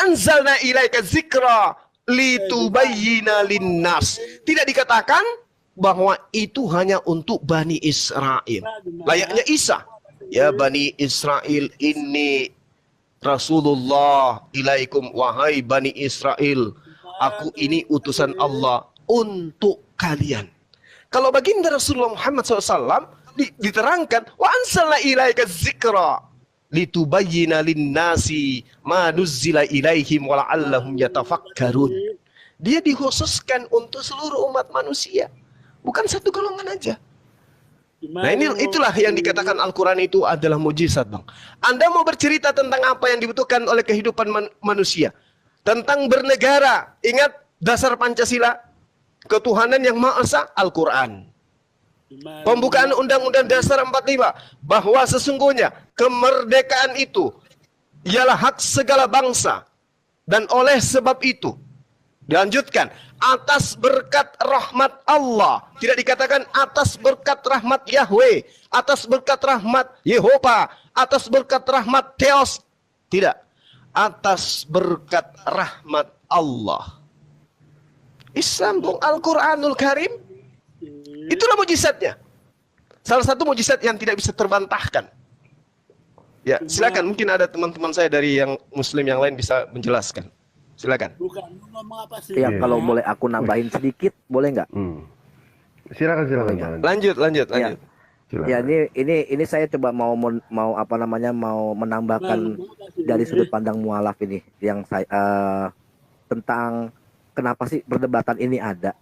anzalna ilaika dzikra litubayyina linnas. Tidak dikatakan bahwa itu hanya untuk Bani Israel. Layaknya Isa. Ya Bani Israel, ini Rasulullah ilaikum, wahai Bani Israel, aku ini utusan Allah untuk kalian. Kalau baginda Rasulullah Muhammad SAW diterangkan, wa anzalna ilaika dzikra litubayyina linnasi ma nuzzila ilaihim wa la'allahum yatafakkarun. Dia dikhususkan untuk seluruh umat manusia, bukan satu golongan aja. Nah, itulah yang dikatakan Al-Quran itu adalah mujizat, Bang. Anda mau bercerita tentang apa yang dibutuhkan oleh kehidupan manusia, tentang bernegara, ingat dasar Pancasila, ketuhanan yang Maha Esa, Al-Quran. Pembukaan Undang-Undang Dasar 45, bahwa sesungguhnya kemerdekaan itu ialah hak segala bangsa, dan oleh sebab itu dilanjutkan atas berkat rahmat Allah. Tidak dikatakan atas berkat rahmat Yahweh, atas berkat rahmat Yehova, atas berkat rahmat Theos. Tidak. Atas berkat rahmat Allah. Islam, Al-Quranul Karim. Itulah mujizatnya. Salah satu mujizat yang tidak bisa terbantahkan. Ya, silakan. Mungkin ada teman-teman saya dari yang Muslim yang lain bisa menjelaskan. Silakan. Bukan ngomong apa sih? Ya, kalau boleh aku nambahin sedikit, boleh nggak? Silakan. Lanjut. Ya, ini saya coba mau apa namanya, mau menambahkan dari sudut pandang mualaf ini yang saya tentang kenapa sih perdebatan ini ada.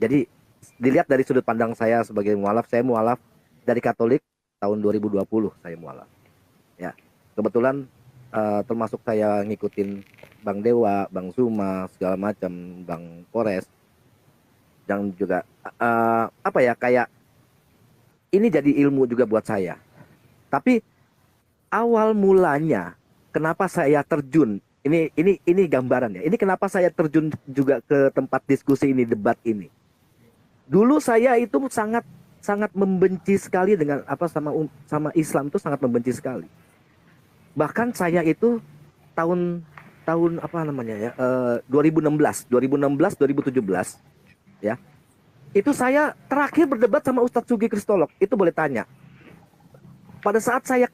Jadi dilihat dari sudut pandang saya sebagai mualaf, saya mualaf dari Katolik tahun 2020 saya mualaf. Ya, kebetulan termasuk saya ngikutin Bang Dewa, Bang Zuma, segala macam, Bang Polres, dan juga apa ya, kayak ini jadi ilmu juga buat saya. Tapi awal mulanya kenapa saya terjun, ini gambaran ya. Ini kenapa saya terjun juga ke tempat diskusi ini, debat ini. Dulu saya itu sangat membenci sekali dengan apa sama Islam, itu sangat membenci sekali. Bahkan saya itu tahun apa namanya ya, 2016 2017 ya, itu saya terakhir berdebat sama Ustadz Sugi Kristolog. Itu boleh tanya, pada saat saya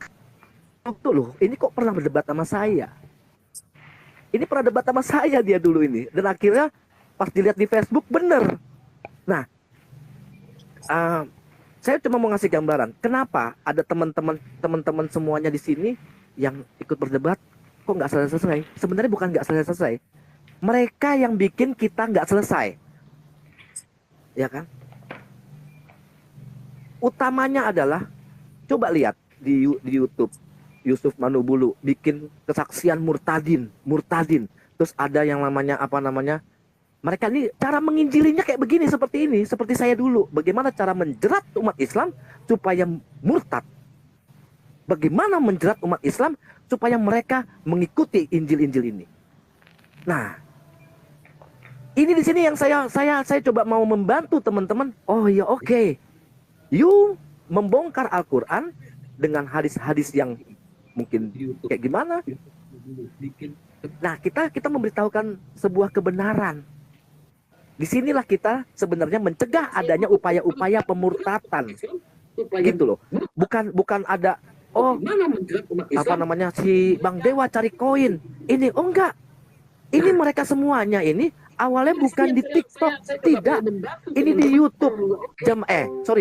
itu loh, ini kok pernah berdebat sama saya, ini pernah debat sama saya dia dulu ini, dan akhirnya pas dilihat di Facebook bener. Nah, saya cuma mau ngasih gambaran kenapa ada teman-teman semuanya di sini yang ikut berdebat kok nggak selesai. Sebenarnya bukan nggak selesai, mereka yang bikin kita nggak selesai, ya kan? Utamanya adalah, coba lihat di YouTube, Yusuf Manubulu bikin kesaksian murtadin, terus ada yang namanya apa namanya, mereka ini cara menginjilinya kayak begini, seperti ini, seperti saya dulu. Bagaimana cara menjerat umat Islam supaya murtad? Bagaimana menjerat umat Islam supaya mereka mengikuti Injil-Injil ini? Nah, ini di sini yang saya coba mau membantu teman-teman. Oh ya, oke. You membongkar Al-Quran dengan hadis-hadis yang mungkin kayak gimana? Nah, kita memberitahukan sebuah kebenaran. Disinilah kita sebenarnya mencegah adanya upaya-upaya pemurtatan, gitu loh. Bukan ada apa namanya, si Bang Dewa cari koin ini, oh enggak. Ini mereka semuanya ini awalnya bukan di TikTok, tidak. Ini di YouTube.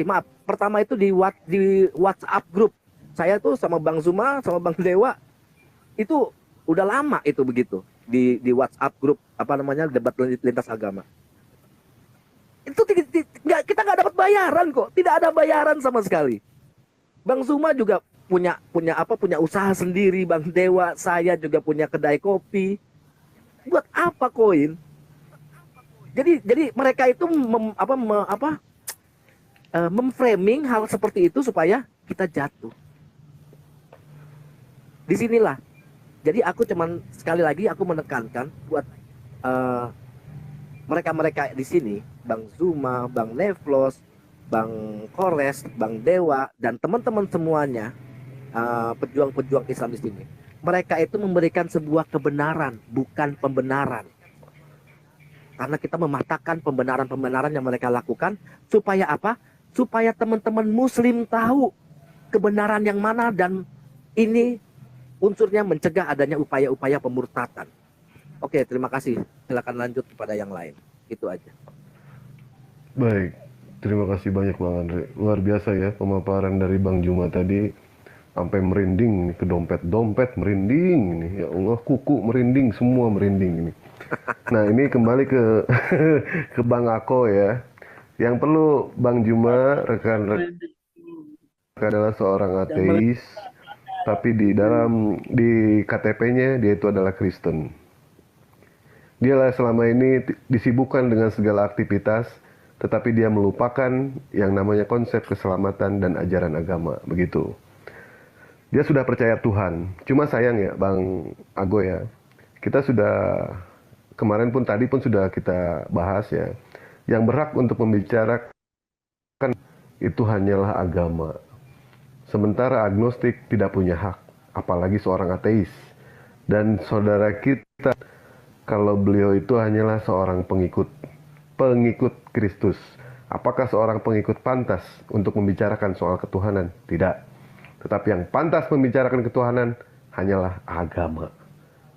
Maaf. Pertama itu di WhatsApp grup. Saya tuh sama Bang Zuma, sama Bang Dewa itu udah lama itu begitu di WhatsApp grup apa namanya, debat lintas agama. Itu kita nggak dapat bayaran kok, tidak ada bayaran sama sekali. Bang Zuma juga punya usaha sendiri, Bang Dewa, saya juga punya kedai kopi. Buat apa koin? Jadi mereka itu memframing hal seperti itu supaya kita jatuh. Disinilah. Jadi aku cuman sekali lagi aku menekankan buat mereka-mereka di sini, Bang Zuma, Bang Nevlos, Bang Kores, Bang Dewa, dan teman-teman semuanya, pejuang-pejuang Islam di sini. mereka itu memberikan sebuah kebenaran, bukan pembenaran. Karena kita mematahkan pembenaran-pembenaran yang mereka lakukan, supaya apa? Supaya teman-teman muslim tahu kebenaran yang mana, dan ini unsurnya mencegah adanya upaya-upaya pemurtatan. Oke, terima kasih. Silakan lanjut kepada yang lain. Itu aja. Baik, terima kasih banyak Bang Andre. Luar biasa ya pemaparan dari Bang Juma tadi, sampai merinding nih, ke dompet merinding ini. Ya Allah, kuku merinding, semua merinding ini. Nah, ini kembali ke ke Bang Ako ya. Yang perlu Bang Juma rekan-rekan adalah seorang ateis, tapi di KTP-nya dia itu adalah Kristen. Dialah selama ini disibukkan dengan segala aktivitas, tetapi dia melupakan yang namanya konsep keselamatan dan ajaran agama, begitu. Dia sudah percaya Tuhan, cuma sayang ya Bang Ago ya, kita sudah, kemarin pun tadi pun sudah kita bahas ya, yang berhak untuk membicarakan itu hanyalah agama. Sementara agnostik tidak punya hak, apalagi seorang ateis. Dan saudara kita, kalau beliau itu hanyalah seorang pengikut Kristus. Apakah seorang pengikut pantas untuk membicarakan soal ketuhanan? Tidak. Tetapi yang pantas membicarakan ketuhanan hanyalah agama.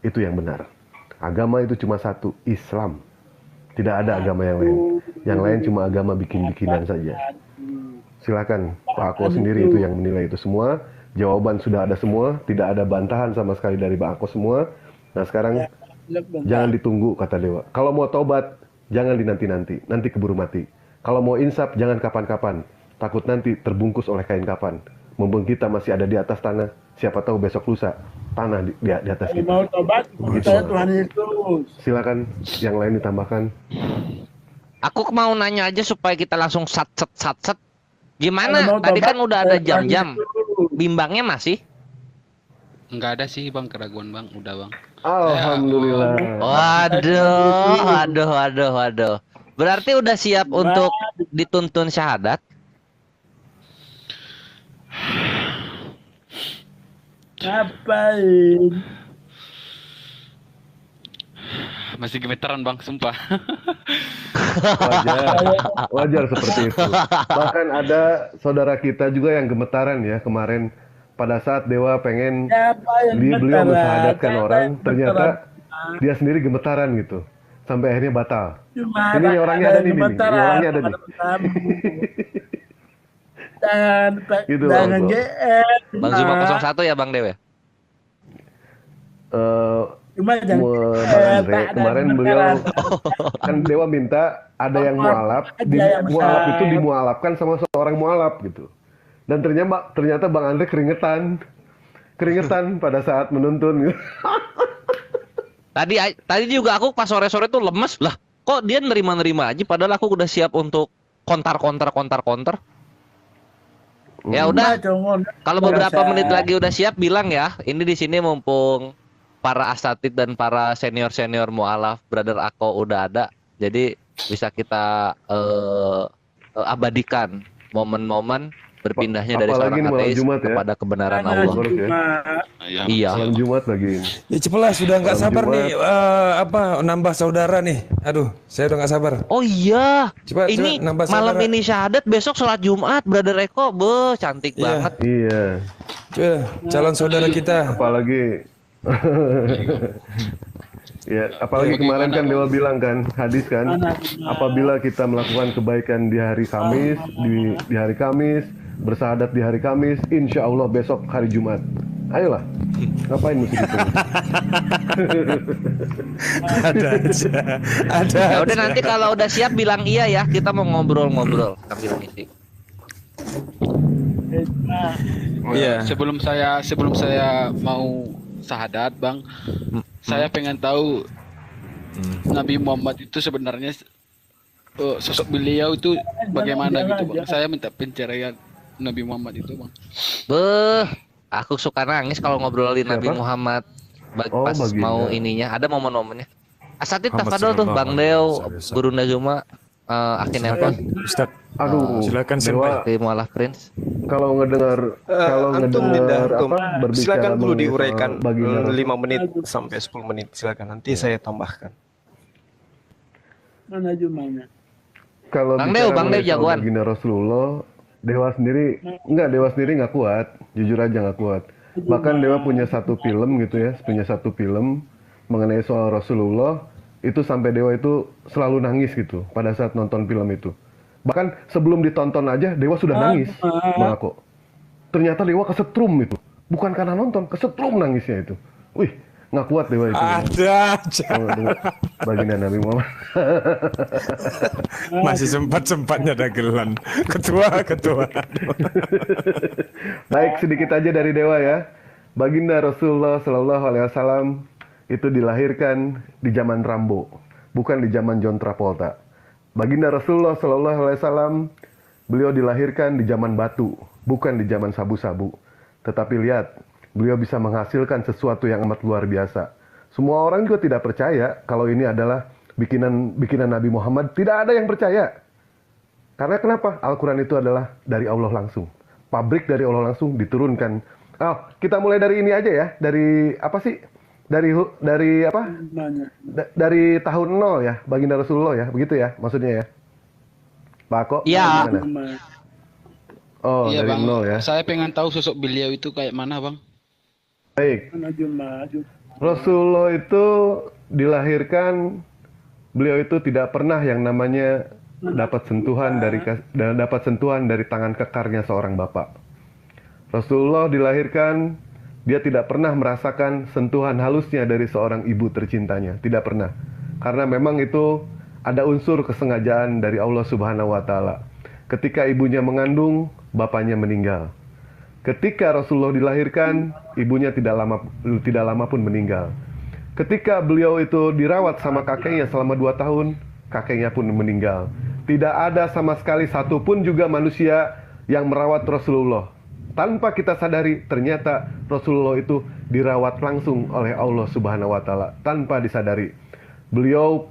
Itu yang benar. Agama itu cuma satu, Islam. Tidak ada agama yang lain. Yang lain cuma agama bikin-bikinan saja. Silakan Pak Ako sendiri itu yang menilai itu semua. Jawaban sudah ada semua, tidak ada bantahan sama sekali dari Pak Ako semua. Nah sekarang jangan ditunggu kata Dewa. Kalau mau tobat, jangan dinanti-nanti, nanti keburu mati. Kalau mau insaf, jangan kapan-kapan. Takut nanti terbungkus oleh kain kafan. Mumpung kita masih ada di atas tanah, siapa tahu besok lusa tanah di atas kita. Mau tobat, percaya Tuhan Yesus. Silakan yang lain ditambahkan. Aku mau nanya aja supaya kita langsung sat-set. Gimana? Kalau mau Tadi tobat, kan udah ada Tuhan jam-jam. Yesus. Bimbangnya masih? Enggak ada sih bang keraguan bang, udah bang. Alhamdulillah. Waduh. Berarti udah siap untuk dituntun syahadat? Ngapain? Masih gemeteran bang, sumpah. Wajar seperti itu. Bahkan ada saudara kita juga yang gemetaran ya kemarin pada saat Dewa pengen beliau mensyahadatkan orang, ternyata dia sendiri gemetaran gitu. Sampai akhirnya batal. Ini orangnya ada nih, orangnya ada nih. Gitu, Jangan Bang. GR. Bang Zuma 01 ya Bang Dewe? Cuma jangan Bang Andre, kemarin beliau kan Dewa minta ada yang mualaf, mualaf itu dimualafkan sama seorang mualaf gitu. Dan ternyata Bang Andre keringetan pada saat menuntun gitu. Tadi juga aku pas sore-sore tuh lemes lah. Kok dia nerima-nerima aja padahal aku udah siap untuk kontar. Ya udah. Kalau beberapa menit lagi udah siap bilang ya. Ini di sini mumpung para asatid dan para senior mualaf brother Ako udah ada. Jadi bisa kita abadikan momen-momen berpindahnya dari Apalagi seorang ateis Jumat ya. kepada kebenaran Allah. Iya. Malam Jumat lagi ini. Ya cepatlah, sudah nggak Malam sabar Jumat. nih. Nambah saudara nih. Aduh, saya udah nggak sabar. Oh iya. Coba Ini nambah malam saudara. ini syahadat, besok sholat Jumat, brother Eko. Cantik Iya. banget. Iya. Coba calon saudara kita. Apalagi ya, apalagi kemarin kan Dewa bilang kan, hadis kan, apabila kita melakukan kebaikan di hari Kamis, di hari Kamis, bersahadat di hari Kamis, insya Allah besok hari Jumat. Ayolah, ngapain mesti ditunggu? Ada aja. Ada. Ya udah nanti kalau udah siap bilang iya ya, kita mau ngobrol sambil ngisi. Iya. Sebelum saya mau syahadat bang, saya pengen tahu Nabi Muhammad itu sebenarnya sosok beliau itu bagaimana gitu bang. Saya minta pencerahan Nabi Muhammad itu bang. Aku suka nangis kalau ngobrolin Nabi Siapa? Muhammad pas baginda. mau ininya. Ada momen-momennya. Asatid Muhammad tafadol tuh sallallahu Bang alaihi Deo, wasallam. Guru Nazuma. Akin nelpon. Ustaz. Aduh, Silakan Dewa, Di Mualaf Prince. kalau ngedengar Antum ngedengar Antum. berbicara Silakan dulu mengenai diuraikan soal baginda Rasul. 5 menit sampai 10 menit silakan nanti saya tambahkan. Mana Jumanya? Kalau Bang bicara Dew, Bang Dew mengenai soal jagoan. baginda Rasulullah, Dewa sendiri nggak kuat, jujur aja nggak kuat. Bahkan Dewa punya satu film gitu ya, punya satu film mengenai soal Rasulullah, itu sampai Dewa itu selalu nangis gitu pada saat nonton film itu. Bahkan sebelum ditonton aja Dewa sudah nangis, Bang Ako. Ternyata Dewa kesetrum itu, bukan karena nonton, kesetrum nangisnya itu. Wih, nggak kuat Dewa itu. Ada aja. Kalau dengar baginda Nabi Muhammad. Masih sempat-sempatnya dagelan. Ketua. Baik, sedikit aja dari Dewa ya. Baginda Rasulullah Shallallahu Alaihi Wasallam itu dilahirkan di zaman Rambo, bukan di zaman John Travolta. Baginda Rasulullah Shallallahu Alaihi Wasallam beliau dilahirkan di zaman batu, bukan di zaman sabu-sabu. Tetapi lihat, beliau bisa menghasilkan sesuatu yang amat luar biasa. Semua orang juga tidak percaya kalau ini adalah bikinan Nabi Muhammad. Tidak ada yang percaya. Karena kenapa? Al-Quran itu adalah dari Allah langsung. Pabrik dari Allah langsung diturunkan. Oh, kita mulai dari ini aja ya. Dari apa sih? Dari apa? Dari tahun 0 ya, baginda Rasulullah ya, begitu ya maksudnya ya. Pak Ako? Iya. gimana? Oh, Iya dari bang, 0 ya. saya pengen tahu sosok beliau itu kayak mana bang. Baik. Mana Juma? Rasulullah itu dilahirkan, beliau itu tidak pernah yang namanya dapat sentuhan dari tangan kekarnya seorang bapak. Rasulullah dilahirkan, dia tidak pernah merasakan sentuhan halusnya dari seorang ibu tercintanya, tidak pernah. Karena memang itu ada unsur kesengajaan dari Allah Subhanahu wa taala. Ketika ibunya mengandung, bapaknya meninggal. Ketika Rasulullah dilahirkan, ibunya tidak lama pun meninggal. Ketika beliau itu dirawat sama kakeknya selama 2 tahun, kakeknya pun meninggal. Tidak ada sama sekali satupun juga manusia yang merawat Rasulullah. Tanpa kita sadari, ternyata Rasulullah itu dirawat langsung oleh Allah Subhanahu wa taala tanpa disadari. Beliau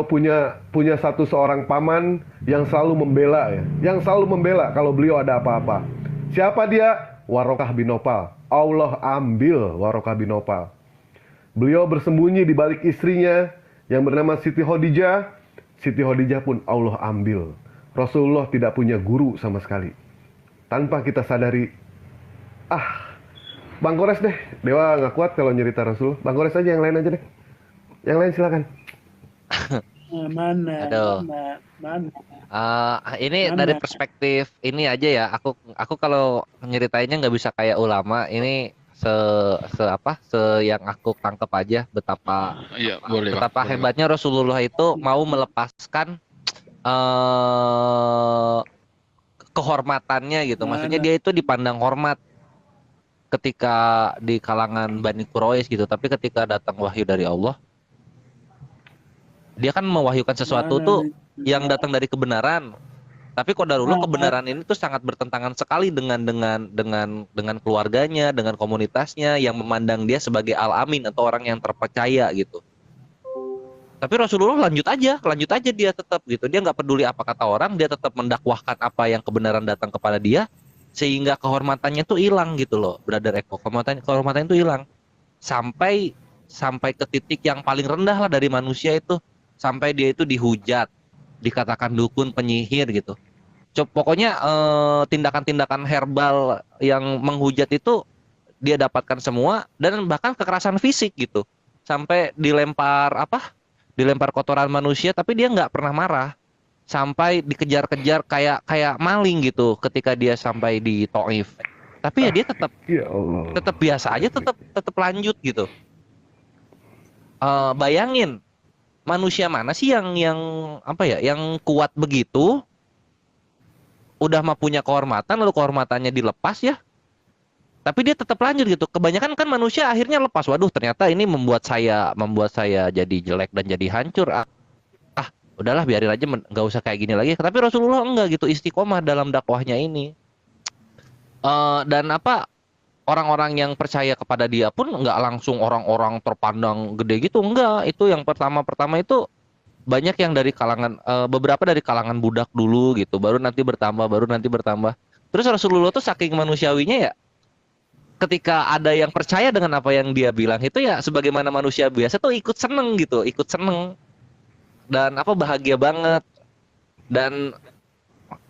punya seorang paman yang selalu membela ya, yang selalu membela kalau beliau ada apa-apa. Siapa dia? Warokah bin Nopal. Allah ambil Warokah bin Nopal. Beliau bersembunyi di balik istrinya yang bernama Siti Khadijah. Siti Khadijah pun Allah ambil. Rasulullah tidak punya guru sama sekali. Tanpa kita sadari, Bang Kores deh, Dewa nggak kuat kalau nyerita Rasul. Bang Kores aja, yang lain aja deh. Yang lain silakan. Mana? Aduh. Mana? Ini dari perspektif ini aja ya. Aku kalau nyeritainnya nggak bisa kayak ulama. Ini se yang aku tangkep aja betapa Iya boleh. betapa Bang. hebatnya Rasulullah itu mau melepaskan kehormatannya gitu. Maksudnya dia itu dipandang hormat ketika di kalangan Bani Quraisy gitu. Tapi ketika datang wahyu dari Allah, dia kan mewahyukan sesuatu tuh yang datang dari kebenaran. Tapi qadarullah kebenaran ini tuh sangat bertentangan sekali dengan keluarganya, dengan komunitasnya yang memandang dia sebagai al-amin atau orang yang terpercaya gitu. Tapi Rasulullah lanjut aja dia tetap gitu. Dia nggak peduli apa kata orang, dia tetap mendakwahkan apa yang kebenaran datang kepada dia, sehingga kehormatannya tuh hilang gitu loh, Brother Eko. Kehormatan itu hilang sampai ke titik yang paling rendah lah dari manusia itu, sampai dia itu dihujat, dikatakan dukun, penyihir gitu. Pokoknya tindakan-tindakan herbal yang menghujat itu dia dapatkan semua, dan bahkan kekerasan fisik gitu, sampai dilempar kotoran manusia, tapi dia nggak pernah marah, sampai dikejar-kejar kayak maling gitu ketika dia sampai di Taif. Tapi ya dia tetap biasa aja, tetap lanjut gitu. Bayangin, manusia mana sih yang kuat begitu, udah mah punya kehormatan, lalu kehormatannya dilepas ya, tapi dia tetap lanjut gitu. Kebanyakan kan manusia akhirnya lepas, waduh ternyata ini membuat saya jadi jelek dan jadi hancur, udahlah biarin aja, nggak usah kayak gini lagi. Tapi Rasulullah enggak gitu, istiqomah dalam dakwahnya ini. Dan orang-orang yang percaya kepada dia pun nggak langsung orang-orang terpandang gede gitu, enggak. Itu yang pertama itu banyak yang dari kalangan beberapa dari kalangan budak dulu gitu, baru nanti bertambah. Terus Rasulullah tuh saking manusiawinya ya, ketika ada yang percaya dengan apa yang dia bilang itu ya sebagaimana manusia biasa tuh ikut seneng gitu, ikut seneng dan apa bahagia banget dan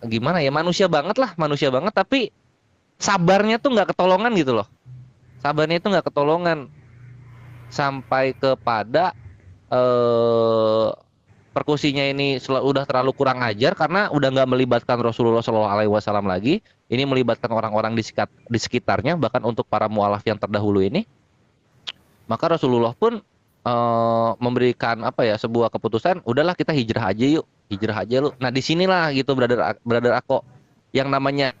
gimana ya, manusia banget lah, manusia banget, tapi sabarnya tuh nggak ketolongan gitu loh. Sabarnya itu nggak ketolongan sampai kepada perkusinya ini udah terlalu kurang ajar karena udah nggak melibatkan Rasulullah SAW lagi. Ini melibatkan orang-orang di sekitarnya, bahkan untuk para mualaf yang terdahulu ini. Maka Rasulullah pun memberikan apa ya, sebuah keputusan, udahlah kita hijrah aja yuk, hijrah aja lu. Nah disinilah gitu brother aku, yang namanya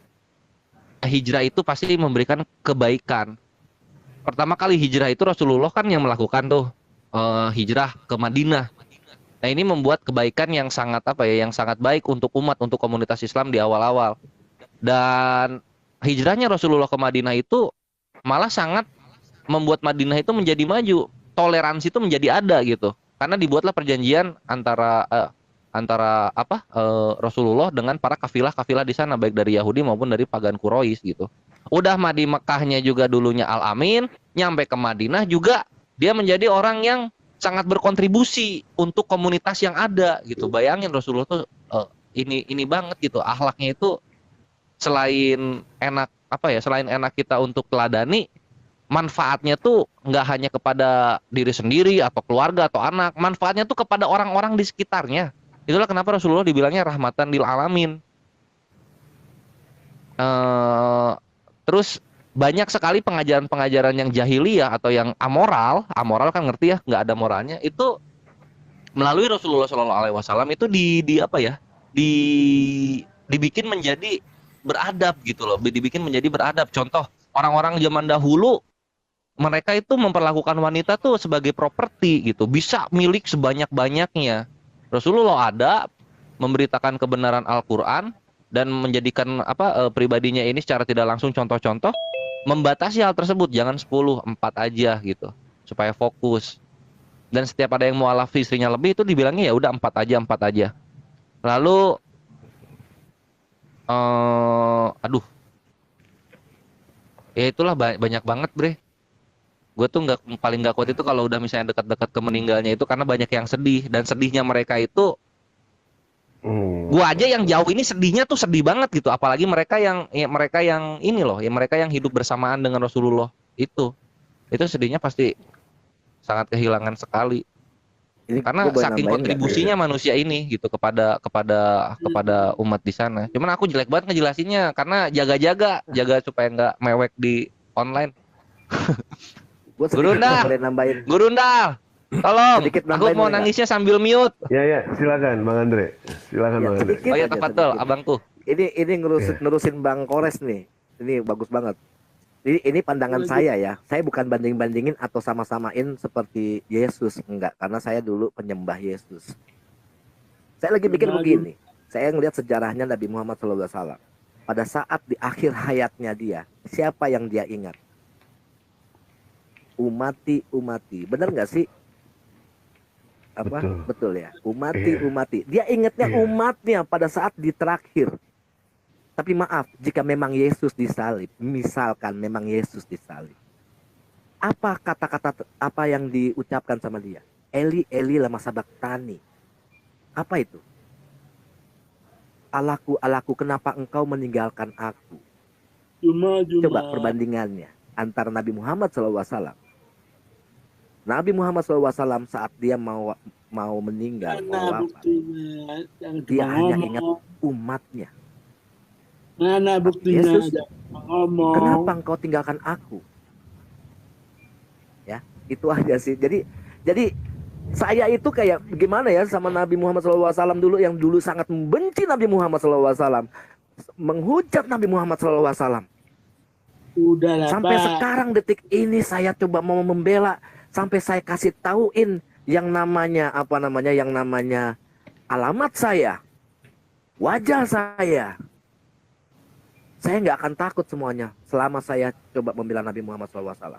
hijrah itu pasti memberikan kebaikan. Pertama kali hijrah itu Rasulullah kan yang melakukan tuh hijrah ke Madinah. Nah ini membuat kebaikan yang sangat apa ya, yang sangat baik untuk umat, untuk komunitas Islam di awal-awal. Dan hijrahnya Rasulullah ke Madinah itu malah sangat membuat Madinah itu menjadi maju, toleransi itu menjadi ada gitu. Karena dibuatlah perjanjian antara Rasulullah dengan para kafilah-kafilah di sana, baik dari Yahudi maupun dari pagan Quraisy gitu. Udah di Mekahnya juga dulunya Al-Amin, nyampe ke Madinah juga dia menjadi orang yang sangat berkontribusi untuk komunitas yang ada gitu. Bayangin Rasulullah tuh ini banget gitu, akhlaknya itu selain enak selain enak kita untuk teladani, manfaatnya tuh nggak hanya kepada diri sendiri atau keluarga atau anak, manfaatnya tuh kepada orang-orang di sekitarnya. Itulah kenapa Rasulullah dibilangnya rahmatan lil alamin. Terus banyak sekali pengajaran-pengajaran yang jahiliyah atau yang amoral kan ngerti ya, nggak ada moralnya, itu melalui Rasulullah SAW itu dibikin menjadi beradab gitu loh, dibikin menjadi beradab. Contoh, orang-orang zaman dahulu mereka itu memperlakukan wanita tuh sebagai properti gitu, bisa milik sebanyak-banyaknya. Rasulullah ada memberitakan kebenaran Al-Qur'an dan menjadikan pribadinya ini secara tidak langsung contoh-contoh, membatasi hal tersebut, jangan 10, 4 aja gitu, supaya fokus. Dan setiap ada yang mualaf istrinya lebih itu dibilangnya ya udah 4 aja. Lalu ya itulah banyak banget bre. Gue tuh paling nggak kuat itu kalau udah misalnya dekat-dekat ke meninggalnya itu, karena banyak yang sedih, dan sedihnya mereka itu gue aja yang jauh ini sedihnya tuh sedih banget gitu, apalagi mereka yang ini loh ya, mereka yang hidup bersamaan dengan Rasulullah itu sedihnya pasti sangat kehilangan sekali. Ini karena saking kontribusinya manusia ini gitu kepada umat di sana. Cuman aku jelek banget ngejelasinnya karena jaga supaya nggak mewek di online. Guru Undal, tolong. Aku mau nangisnya sambil mute. Ya, silakan Bang Andre. Silakan Bang Andre. Oh ya, tepat tuh, abangku. Ini nerusin Bang Kores nih. Ini bagus banget. Ini pandangan saya ya. Saya bukan banding-bandingin atau sama-samain seperti Yesus, enggak. Karena saya dulu penyembah Yesus. Saya lagi pikir begini. Saya ngelihat sejarahnya Nabi Muhammad SAW. Pada saat di akhir hayatnya dia, siapa yang dia ingat? Umati. Benar nggak sih? Betul ya. Umati. Dia ingatnya umatnya pada saat di terakhir. Tapi maaf, jika memang Yesus disalib, misalkan memang Yesus disalib, apa kata-kata apa yang diucapkan sama dia? Eli, Eli lama sabachthani. Apa itu? Allahku, kenapa engkau meninggalkan aku? Coba perbandingannya antara Nabi Muhammad SAW. Nabi Muhammad SAW saat dia mau meninggal, dia hanya ingat umatnya. Mana buktinya? Yesus, kenapa engkau tinggalkan aku? Ya, itu aja sih. Jadi saya itu kayak gimana ya sama Nabi Muhammad SAW dulu, yang dulu sangat membenci Nabi Muhammad SAW, menghujat Nabi Muhammad SAW. Udahlah, sampai Pak. Sekarang detik ini saya coba mau membela, sampai saya kasih tauin yang namanya alamat saya, wajah saya. Saya nggak akan takut semuanya selama saya coba membela Nabi Muhammad SAW.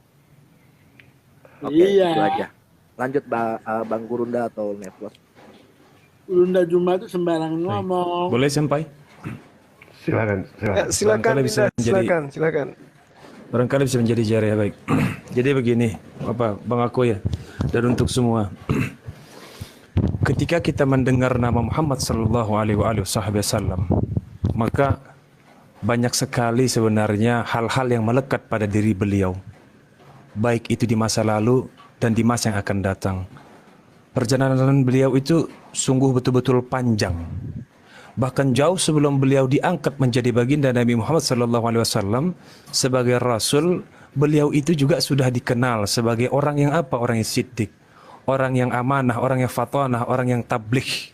Oke, Iya. itu aja. Lanjut Bang Gurunda atau Network. Ulunda Juma itu sembarangan ngomong. Boleh sampai? Silakan, silakan. Silakan, Barangkali bisa Dinda. menjadi- Silakan. Barangkali bisa menjadi jariah baik. Jadi begini, Bang Ako ya, dan untuk semua. Ketika kita mendengar nama Muhammad sallallahu alaihi wasallam, maka banyak sekali sebenarnya hal-hal yang melekat pada diri beliau. Baik itu di masa lalu dan di masa yang akan datang. Perjalanan beliau itu sungguh betul-betul panjang. Bahkan jauh sebelum beliau diangkat menjadi baginda Nabi Muhammad SAW sebagai Rasul, beliau itu juga sudah dikenal sebagai orang yang apa? Orang yang siddiq, orang yang amanah, orang yang fatanah, orang yang tabligh.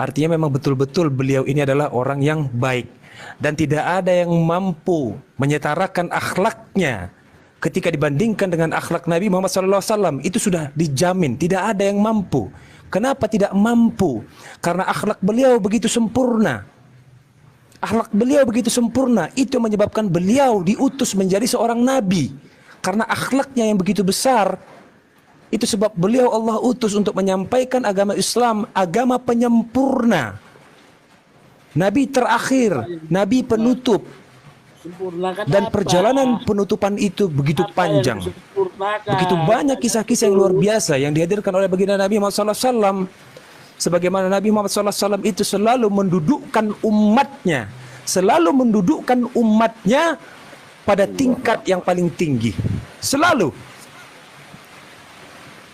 Artinya memang betul-betul beliau ini adalah orang yang baik. Dan tidak ada yang mampu menyetarakan akhlaknya ketika dibandingkan dengan akhlak Nabi Muhammad SAW. Itu sudah dijamin, tidak ada yang mampu. Kenapa tidak mampu? Karena akhlak beliau begitu sempurna. Akhlak beliau begitu sempurna. Itu menyebabkan beliau diutus menjadi seorang nabi. Karena akhlaknya yang begitu besar. Itu sebab beliau Allah utus untuk menyampaikan agama Islam, agama penyempurna. Nabi terakhir, nabi penutup. Sempurnakan Dan apa? perjalanan penutupan itu begitu Apa panjang. yang disempurnakan? Begitu banyak kisah-kisah yang luar biasa yang dihadirkan oleh baginda Nabi Muhammad SAW. Sebagaimana Nabi Muhammad SAW itu selalu mendudukkan umatnya. Selalu mendudukkan umatnya pada tingkat yang paling tinggi. Selalu.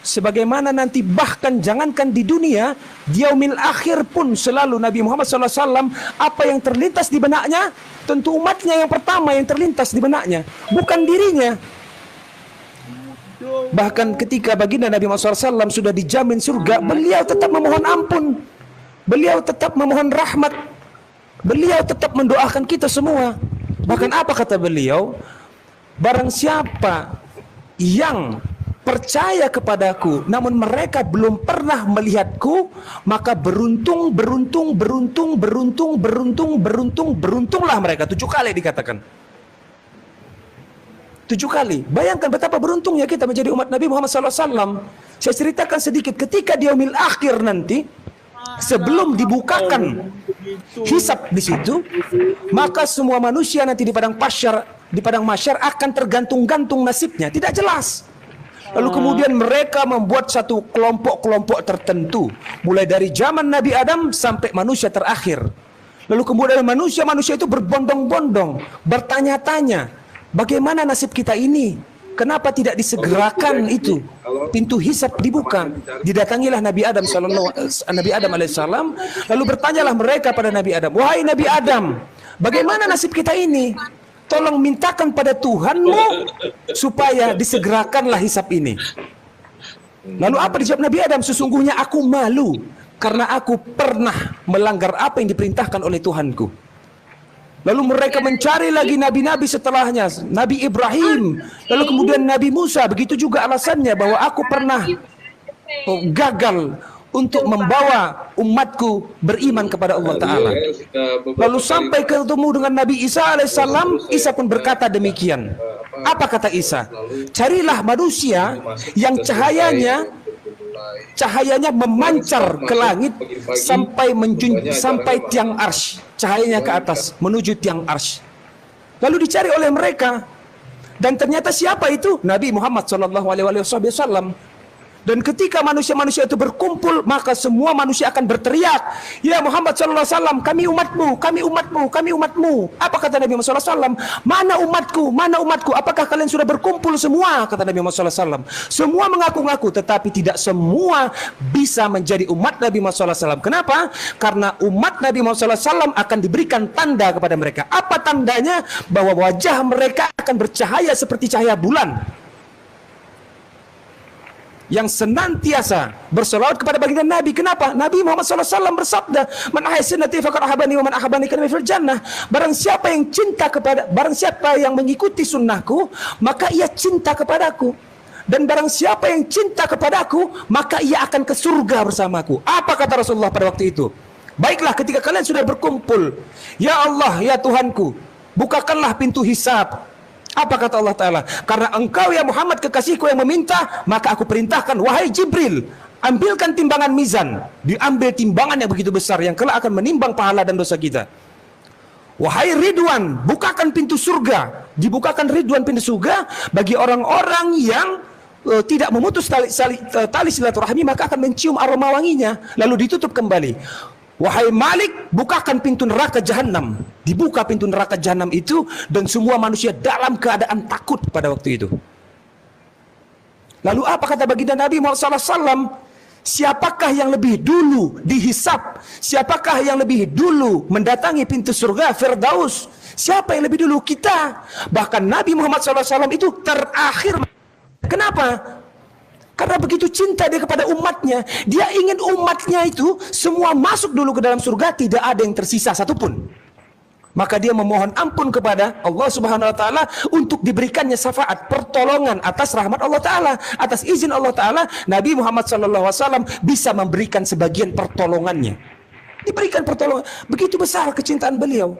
Sebagaimana nanti bahkan jangankan di dunia, di yaumil akhir pun selalu Nabi Muhammad SAW apa yang terlintas di benaknya, tentu umatnya yang pertama yang terlintas di benaknya, bukan dirinya. Bahkan ketika baginda Nabi Muhammad SAW sudah dijamin surga, beliau tetap memohon ampun, beliau tetap memohon rahmat, beliau tetap mendoakan kita semua. Bahkan apa kata beliau? Barang siapa yang percaya kepadaku, namun mereka belum pernah melihatku, maka beruntunglah mereka. 7 kali dikatakan. 7 kali. Bayangkan betapa beruntungnya kita menjadi umat Nabi Muhammad SAW. Saya ceritakan sedikit, ketika di yaumil akhir nanti, sebelum dibukakan hisab di situ, maka semua manusia nanti di padang mahsyar akan tergantung-gantung nasibnya, tidak jelas. Lalu kemudian mereka membuat satu kelompok-kelompok tertentu, mulai dari zaman Nabi Adam sampai manusia terakhir. Lalu kemudian manusia-manusia itu berbondong-bondong, bertanya-tanya, bagaimana nasib kita ini? Kenapa tidak disegerakan itu? Pintu hisab dibuka. Didatangilah Nabi Adam alaihissalam. Lalu bertanyalah mereka pada Nabi Adam, wahai Nabi Adam, bagaimana nasib kita ini? Tolong mintakan pada Tuhanmu supaya disegerakanlah hisab ini. Lalu apa dijawab Nabi Adam? Sesungguhnya aku malu karena aku pernah melanggar apa yang diperintahkan oleh Tuhanku. Lalu mereka mencari lagi nabi-nabi setelahnya, Nabi Ibrahim, lalu kemudian Nabi Musa. Begitu juga alasannya bahwa aku pernah gagal untuk membawa umatku beriman kepada Allah Ta'ala. Lalu sampai ketemu dengan Nabi Isa alaihissalam, Isa pun berkata demikian. Apa kata Isa? Carilah manusia yang cahayanya memancar ke langit sampai tiang arsy. Cahayanya ke atas menuju tiang arsy. Lalu dicari oleh mereka. Dan ternyata siapa itu? Nabi Muhammad SAW. Dan ketika manusia-manusia itu berkumpul, maka semua manusia akan berteriak, ya Muhammad SAW, kami umatmu, kami umatmu, kami umatmu. Apa kata Nabi Muhammad SAW? Mana umatku, mana umatku? Apakah kalian sudah berkumpul semua? Kata Nabi Muhammad SAW. Semua mengaku-ngaku, tetapi tidak semua bisa menjadi umat Nabi Muhammad SAW. Kenapa? Karena umat Nabi Muhammad SAW akan diberikan tanda kepada mereka. Apa tandanya? Bahwa wajah mereka akan bercahaya seperti cahaya bulan, yang senantiasa berselawat kepada baginda Nabi. Kenapa? Nabi Muhammad SAW bersabda, "Man ahsannati faqad ahabani wa man ahabani kana fil jannah." Barang siapa yang mengikuti sunnahku, maka ia cinta kepadaku. Dan barang siapa yang cinta kepadaku, maka ia akan ke surga bersamaku. Apa kata Rasulullah pada waktu itu? Baiklah, ketika kalian sudah berkumpul, ya Allah, ya Tuhanku, bukakanlah pintu hisab. Apa kata Allah Ta'ala? Karena engkau ya Muhammad kekasihku yang meminta, maka aku perintahkan, wahai Jibril, ambilkan timbangan mizan, diambil timbangan yang begitu besar yang kelak akan menimbang pahala dan dosa kita. Wahai Ridwan, bukakan pintu surga, dibukakan Ridwan pintu surga bagi orang-orang yang tidak memutus tali silaturahmi, maka akan mencium aroma wanginya, lalu ditutup kembali. Wahai Malik, bukakan pintu neraka jahanam. Dibuka pintu neraka jahanam itu dan semua manusia dalam keadaan takut pada waktu itu. Lalu apa kata baginda Nabi Muhammad SAW? Siapakah yang lebih dulu dihisap? Siapakah yang lebih dulu mendatangi pintu surga Firdaus? Siapa yang lebih dulu? Kita. Bahkan Nabi Muhammad SAW itu terakhir. Kenapa? Karena begitu cinta dia kepada umatnya, dia ingin umatnya itu semua masuk dulu ke dalam surga, tidak ada yang tersisa satupun. Maka dia memohon ampun kepada Allah Subhanahu wa taala untuk diberikannya syafaat, pertolongan atas rahmat Allah taala, atas izin Allah taala, Nabi Muhammad sallallahu alaihi wasallam bisa memberikan sebagian pertolongannya. Diberikan pertolongan. Begitu besar kecintaan beliau.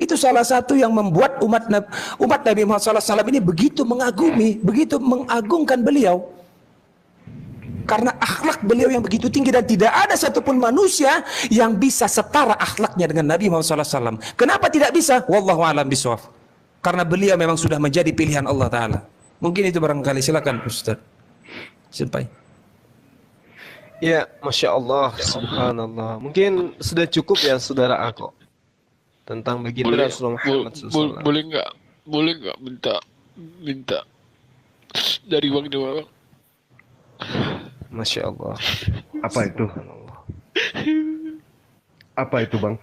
Itu salah satu yang membuat umat Nabi Muhammad sallallahu alaihi wasallam ini begitu mengagumi, begitu mengagungkan beliau. Karena akhlak beliau yang begitu tinggi dan tidak ada satupun manusia yang bisa setara akhlaknya dengan Nabi Muhammad SAW. Kenapa tidak bisa? Wallahu a'lam bishawab. Karena beliau memang sudah menjadi pilihan Allah Ta'ala. Mungkin itu barangkali. Silakan Ustaz. Sampai. Ya, Masya Allah, Subhanallah. Mungkin sudah cukup ya saudara aku tentang baginda Rasulullah Muhammad SAW. Boleh nggak minta dari Bang Jawa, Bang? Masya Allah. Apa itu? Apa itu, Bang?